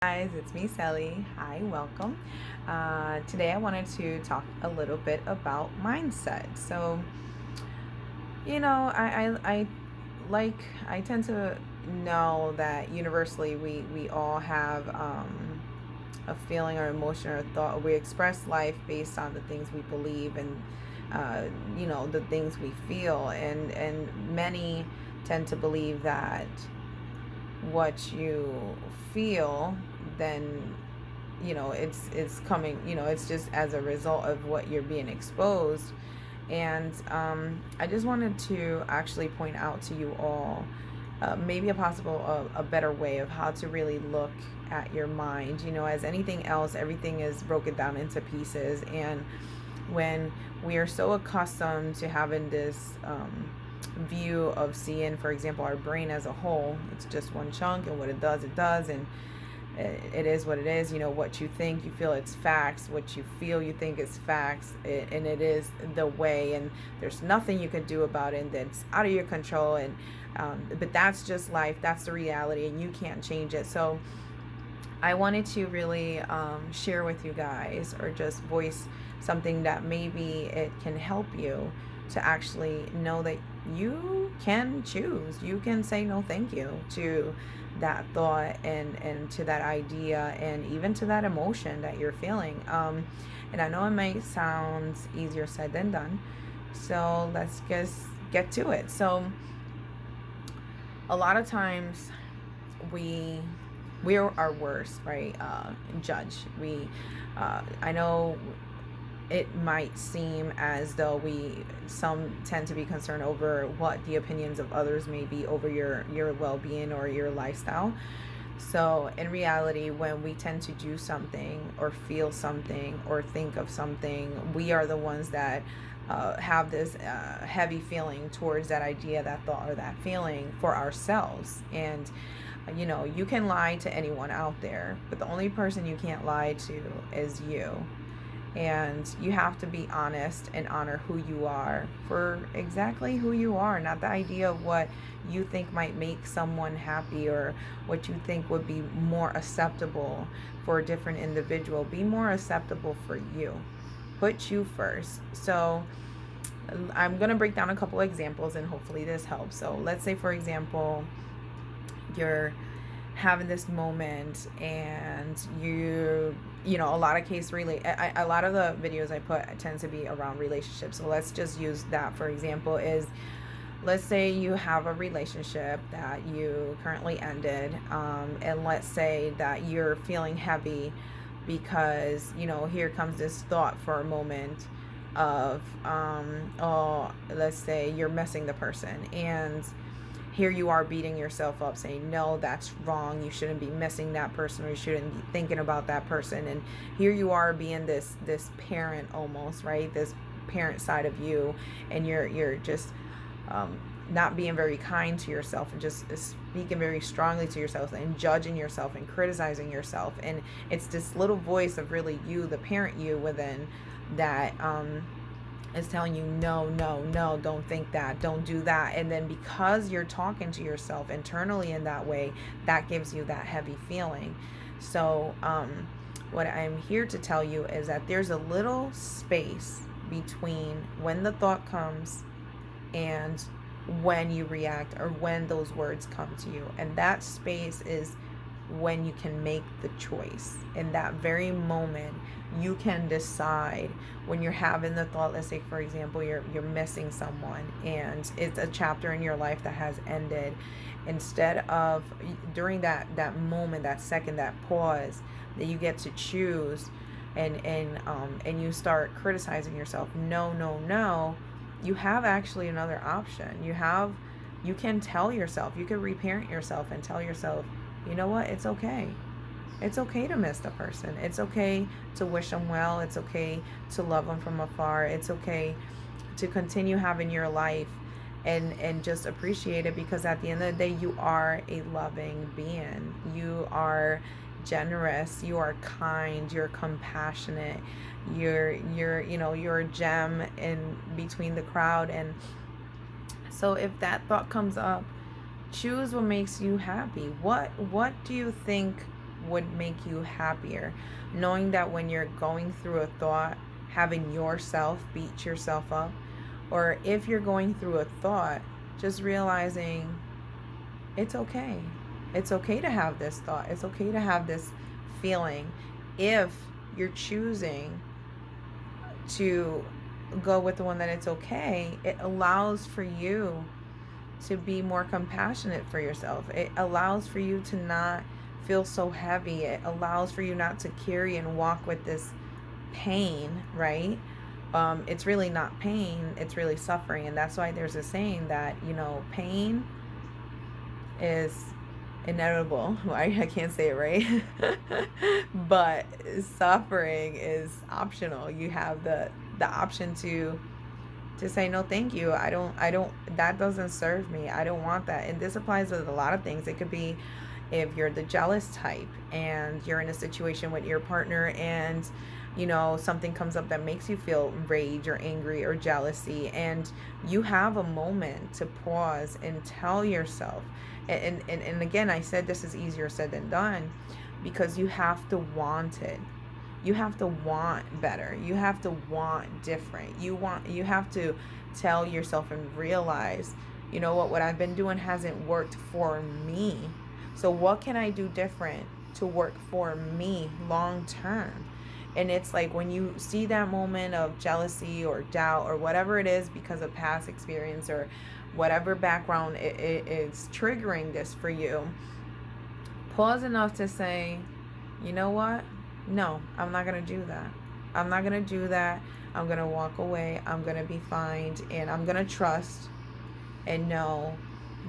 Guys, it's me, Sally. Hi, welcome. Today I wanted to talk a little bit about mindset. So, I tend to know that universally we all have a feeling or emotion or thought. We express life based on the things we believe and the things we feel, and many tend to believe that what you feel, then it's coming, it's just as a result of what you're being exposed. And I just wanted to actually point out to you all, maybe a better way of how to really look at your mind. As anything else, everything is broken down into pieces, and when we are so accustomed to having this view of seeing, for example, our brain as a whole, it's just one chunk, and what it does, and it is what it is. What you think, you feel, it's facts. What you feel, you think is facts, and it is the way, and there's nothing you can do about it, and that's out of your control. And but that's just life, that's the reality, and you can't change it. So I wanted to really share with you guys, or just voice something that maybe it can help you to actually know that you can choose. You can say no thank you to that thought, and to that idea, and even to that emotion that you're feeling. And I know it might sound easier said than done. So let's just get to it. So a lot of times we're our worst, right? Judge. I know it might seem as though some tend to be concerned over what the opinions of others may be over your well-being or your lifestyle. So in reality, when we tend to do something or feel something or think of something, we are the ones that have this heavy feeling towards that idea, that thought, or that feeling for ourselves. And you can lie to anyone out there, but the only person you can't lie to is you. And you have to be honest and honor who you are for exactly who you are, not the idea of what you think might make someone happy, or what you think would be more acceptable for a different individual. Be more acceptable for you. Put you first. So I'm going to break down a couple examples, and hopefully this helps. So let's say, for example, you're having this moment, and a lot of a lot of the videos I put tend to be around relationships. So let's just use that for example. Is, let's say you have a relationship that you currently ended, and let's say that you're feeling heavy because here comes this thought for a moment of oh, let's say you're missing the person, and here you are beating yourself up, saying, no, that's wrong, you shouldn't be missing that person, or you shouldn't be thinking about that person. And here you are being this parent, almost, right? This parent side of you, and you're just not being very kind to yourself, and just speaking very strongly to yourself, and judging yourself and criticizing yourself. And it's this little voice of really you, the parent you within, that is telling you, no, no, no, don't think that, don't do that. And then because you're talking to yourself internally in that way, that gives you that heavy feeling. So what I'm here to tell you is that there's a little space between when the thought comes and when you react, or when those words come to you. And that space is when you can make the choice. In that very moment, you can decide, when you're having the thought, let's say, for example, you're missing someone, and it's a chapter in your life that has ended. Instead of, during that moment, that second, that pause, that you get to choose, and you start criticizing yourself, no, no, no, you have actually another option. You can tell yourself, you can reparent yourself and tell yourself, you know what, it's okay. It's okay to miss the person. It's okay to wish them well. It's okay to love them from afar. It's okay to continue having your life, and just appreciate it, because at the end of the day, you are a loving being. You are generous, you are kind, you're compassionate, you're a gem in between the crowd. And so if that thought comes up, choose what makes you happy. What do you think would make you happier? Knowing that when you're going through a thought, having yourself beat yourself up, or if you're going through a thought, just realizing it's okay. It's okay to have this thought. It's okay to have this feeling. If you're choosing to go with the one that it's okay, it allows for you to be more compassionate for yourself. It allows for you to not feel so heavy. It allows for you not to carry and walk with this pain, right? It's really not pain, it's really suffering. And that's why there's a saying that, pain is inevitable. I can't say it right. But suffering is optional. You have the option to say no, thank you. I don't that doesn't serve me. I don't want that. And this applies with a lot of things. It could be if you're the jealous type and you're in a situation with your partner, and something comes up that makes you feel rage or angry or jealousy, and you have a moment to pause and tell yourself, and again, I said this is easier said than done, because you have to want it. You have to want better. You have to want different. You have to tell yourself and realize, what I've been doing hasn't worked for me. So what can I do different to work for me long term? And it's like when you see that moment of jealousy or doubt or whatever it is because of past experience or whatever background it is triggering this for you, pause enough to say, you know what? No, I'm not going to do that. I'm not going to do that. I'm going to walk away. I'm going to be fine. And I'm going to trust and know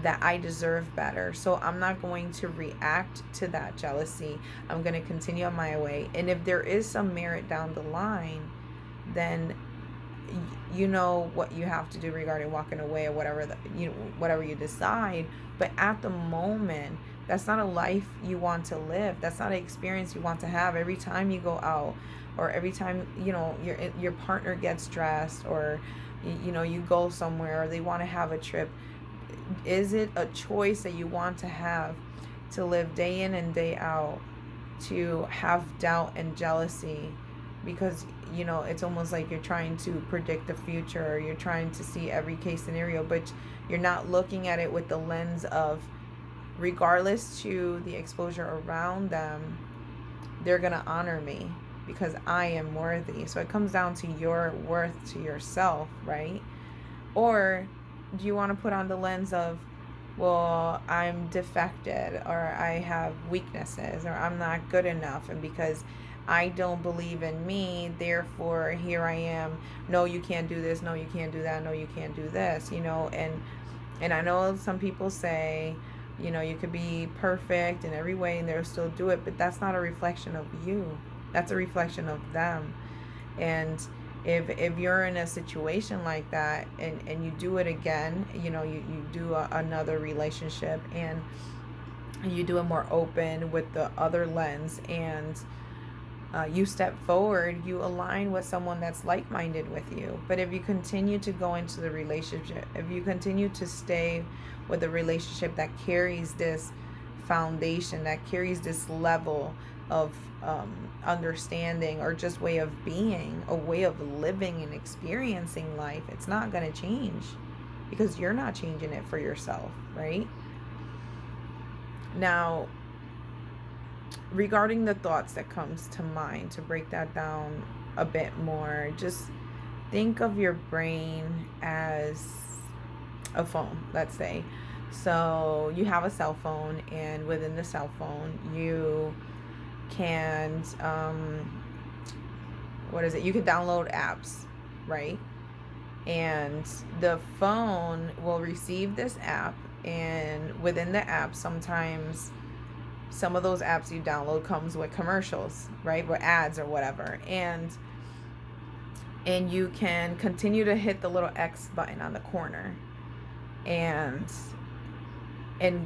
that I deserve better. So I'm not going to react to that jealousy. I'm going to continue on my way. And if there is some merit down the line, then you know what you have to do regarding walking away or whatever you decide. But at the moment, that's not a life you want to live. That's not an experience you want to have every time you go out, or every time your partner gets dressed, or you go somewhere, or they want to have a trip. Is it a choice that you want to have, to live day in and day out, to have doubt and jealousy? Because it's almost like you're trying to predict the future, or you're trying to see every case scenario, but you're not looking at it with the lens of, regardless to the exposure around them, they're going to honor me because I am worthy. So it comes down to your worth to yourself, right? Or do you want to put on the lens of, well, I'm defected, or I have weaknesses, or I'm not good enough, and because I don't believe in me, therefore here I am. No, you can't do this. No, you can't do that. No, you can't do this. And I know some people say, you could be perfect in every way and they'll still do it, but that's not a reflection of you. That's a reflection of them. And if you're in a situation like that, and you do it again, you do another relationship, and you do it more open with the other lens, and you step forward, you align with someone that's like-minded with you. But if you continue to go into the relationship, if you continue to stay with a relationship that carries this foundation, that carries this level of understanding, or just way of being, a way of living and experiencing life, it's not going to change, because you're not changing it for yourself, right? Now, regarding the thoughts that comes to mind, to break that down a bit more, just think of your brain as a phone, let's say. So you have a cell phone, and within the cell phone, you can, you can download apps, right? And the phone will receive this app, and within the app, sometimes some of those apps you download comes with commercials, right? With ads or whatever. And you can continue to hit the little X button on the corner and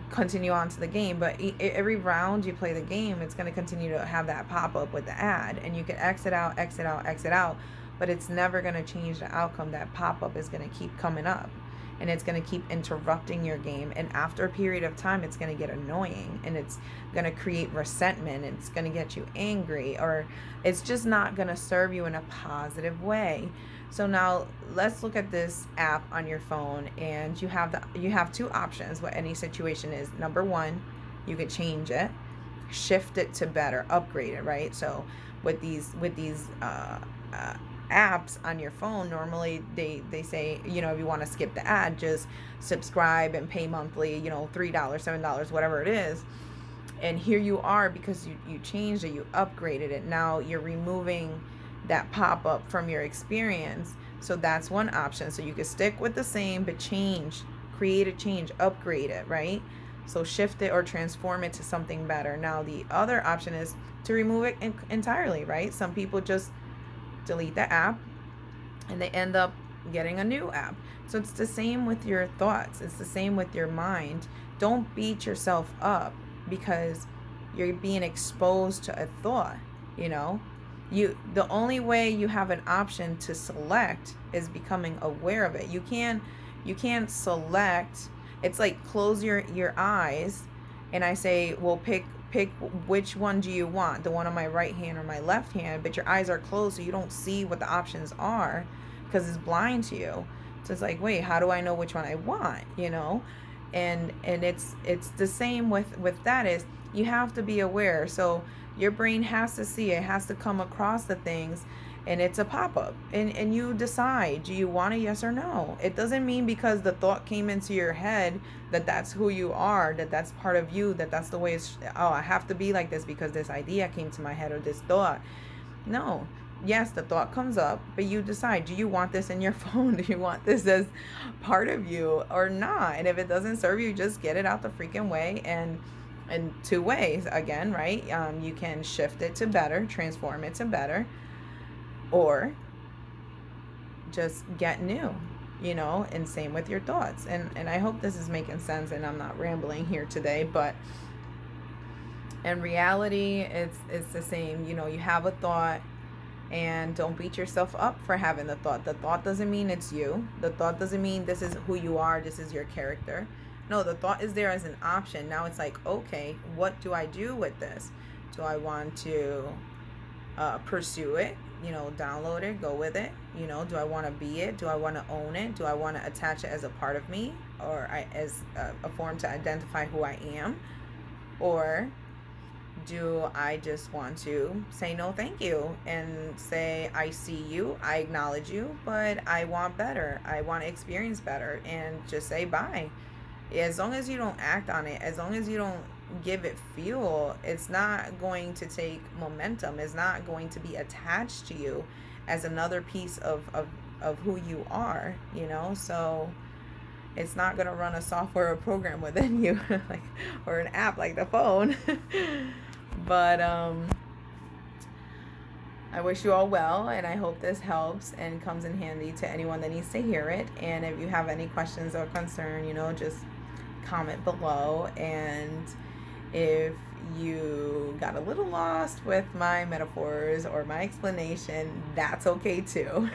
continue on to the game. But every round you play the game, it's going to continue to have that pop up with the ad, and you can exit out, exit out, exit out, but it's never going to change the outcome. That pop up is going to keep coming up. and it's going to keep interrupting your game. And after a period of time, it's going to get annoying, and it's going to create resentment, and it's going to get you angry, or it's just not going to serve you in a positive way. So now let's look at this app on your phone, and you have two options what any situation is. Number one, you could change it, shift it to better, upgrade it, right? So with these apps on your phone, normally they say, you know, if you want to skip the ad, just subscribe and pay monthly, you know, $3, $7, whatever it is. And here you are, because you changed it, you upgraded it. Now you're removing that pop-up from your experience. So that's one option. So you could stick with the same, but change, create a change, upgrade it, right? So shift it or transform it to something better. Now the other option is to remove it entirely, right? Some people just delete the app and they end up getting a new app. So it's the same with your thoughts. It's the same with your mind. Don't beat yourself up because you're being exposed to a thought, you know? The only way you have an option to select is becoming aware of it. You can't select. It's like close your eyes and I say, well, pick which one do you want, the one on my right hand or my left hand, but your eyes are closed, so you don't see what the options are because it's blind to you. So it's like, wait, how do I know which one I want, you know? And it's the same with that. Is you have to be aware. So your brain has to see it, has to come across the things, and it's a pop-up, and you decide, do you want a yes or no? It doesn't mean because the thought came into your head that that's who you are, that that's part of you, that that's the way it's, oh, I have to be like this because this idea came to my head or this thought. No. Yes, the thought comes up, but you decide, do you want this in your phone? Do you want this as part of you or not? And if it doesn't serve you, just get it out the freaking way. And in two ways, again, right? You can shift it to better, transform it to better, or just get new, you know, and same with your thoughts. And I hope this is making sense and I'm not rambling here today, but in reality, it's the same. You know, you have a thought, and don't beat yourself up for having the thought. The thought doesn't mean it's you. The thought doesn't mean this is who you are, this is your character. No, the thought is there as an option. Now it's like, okay, what do I do with this? Do I want to pursue it? You know, download it, go with it. You know, do I want to be it? Do I want to own it? Do I want to attach it as a part of me, or as a form to identify who I am? Or do I just want to say no thank you and say, I see you, I acknowledge you, but I want better, I want to experience better, and just say bye? As long as you don't act on it, as long as you don't give it fuel, it's not going to take momentum. It's not going to be attached to you as another piece of who you are, you know? So it's not going to run a software or program within you, like, or an app like the phone. But I wish you all well, and I hope this helps and comes in handy to anyone that needs to hear it. And if you have any questions or concern, you know, just comment below. And if you got a little lost with my metaphors or my explanation, that's okay too.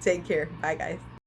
Take care. Bye, guys.